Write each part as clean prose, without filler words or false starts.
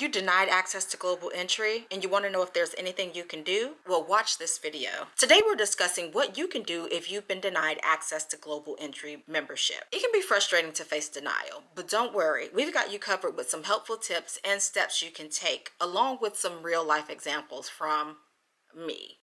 you denied access to global entry and you want to know if there's anything you can do? Well, watch this video. Today we're discussing what you can do if you've been denied access to global entry membership. It can be frustrating to face denial, but don't worry. We've got you covered with some helpful tips and steps you can take, along with some real life examples from me.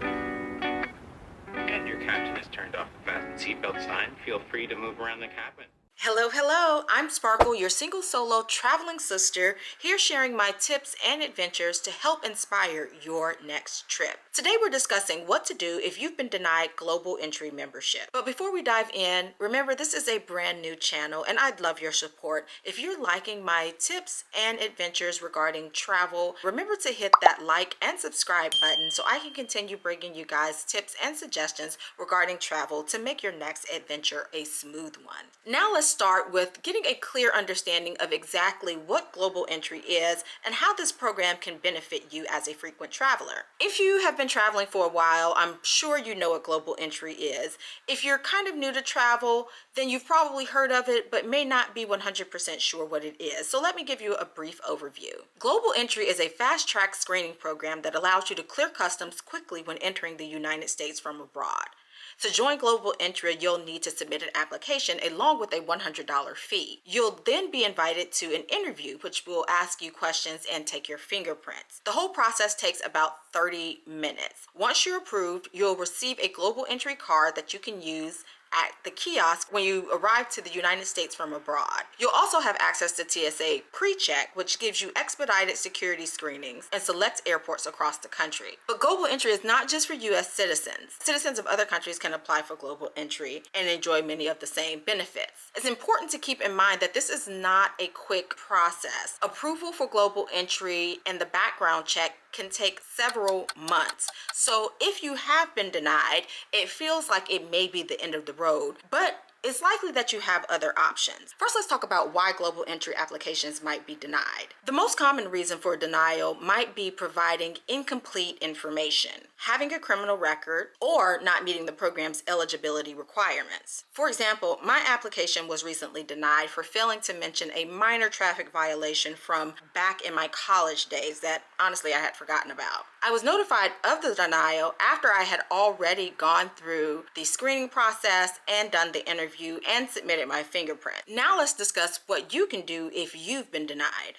And your captain has turned off the fasten seatbelt sign. Feel free to move around the cabin. Hello, hello. I'm Sparkle, your single solo traveling sister, here sharing my tips and adventures to help inspire your next trip. Today we're discussing what to do if you've been denied global entry membership. But before we dive in, remember this is a brand new channel and I'd love your support. If you're liking my tips and adventures regarding travel, remember to hit that like and subscribe button so I can continue bringing you guys tips and suggestions regarding travel to make your next adventure a smooth one. Now let's start with getting a clear understanding of exactly what global entry is and how this program can benefit you as a frequent traveler. If you have been traveling for a while, I'm sure you know what global entry is. If you're kind of new to travel, then you've probably heard of it but may not be 100% sure what it is. So let me give you a brief overview. Global entry is a fast-track screening program that allows you to clear customs quickly when entering the United States from abroad. To join Global Entry, you'll need to submit an application along with a $100 fee. You'll then be invited to an interview, which will ask you questions and take your fingerprints. The whole process takes about 30 minutes. Once you're approved, you'll receive a Global Entry card that you can use at the kiosk when you arrive to the United States from abroad. You'll also have access to TSA PreCheck, which gives you expedited security screenings in select airports across the country. But global entry is not just for U.S. citizens. Citizens of other countries can apply for global entry and enjoy many of the same benefits. It's important to keep in mind that this is not a quick process. Approval for global entry and the background check can take several months. So if you have been denied, it feels like it may be the end of the road, but it's likely that you have other options. First, let's talk about why global entry applications might be denied. The most common reason for denial might be providing incomplete information, having a criminal record, or not meeting the program's eligibility requirements. For example, my application was recently denied for failing to mention a minor traffic violation from back in my college days that honestly I had forgotten about. I was notified of the denial after I had already gone through the screening process and done the interview and submitted my fingerprint. Now let's discuss what you can do if you've been denied.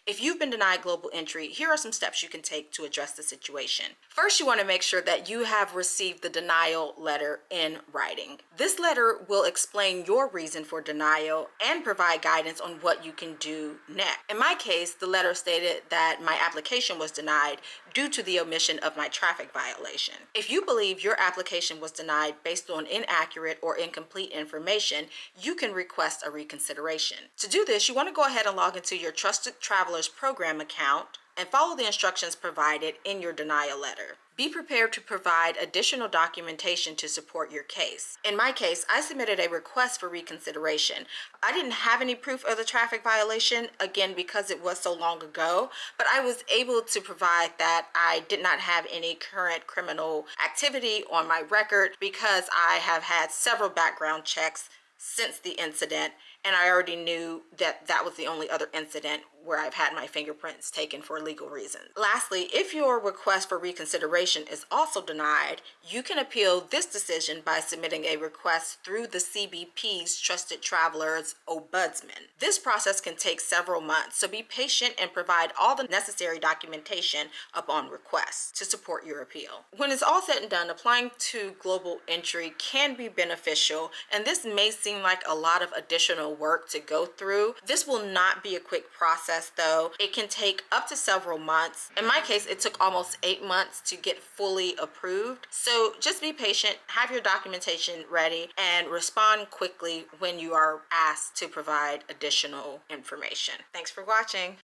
If you've been denied global entry, here are some steps you can take to address the situation. First, you want to make sure that you have received the denial letter in writing. This letter will explain your reason for denial and provide guidance on what you can do next. In my case, the letter stated that my application was denied due to the omission of my traffic violation. If you believe your application was denied based on inaccurate or incomplete information, you can request a reconsideration. To do this, you want to go ahead and log into your Trusted Travelers Program account and follow the instructions provided in your denial letter. Be prepared to provide additional documentation to support your case. In my case, I submitted a request for reconsideration. I didn't have any proof of the traffic violation, again, because it was so long ago, but I was able to provide that I did not have any current criminal activity on my record because I have had several background checks since the incident, and I already knew that that was the only other incident where I've had my fingerprints taken for legal reasons. Lastly, if your request for reconsideration is also denied, you can appeal this decision by submitting a request through the CBP's Trusted Travelers Ombudsman. This process can take several months, so be patient and provide all the necessary documentation upon request to support your appeal. When it's all said and done, applying to global entry can be beneficial, and this may seem like a lot of additional work to go through. This will not be a quick process though. It can take up to several months. In my case, it took almost 8 months to get fully approved. So just be patient, have your documentation ready, and respond quickly when you are asked to provide additional information. Thanks for watching.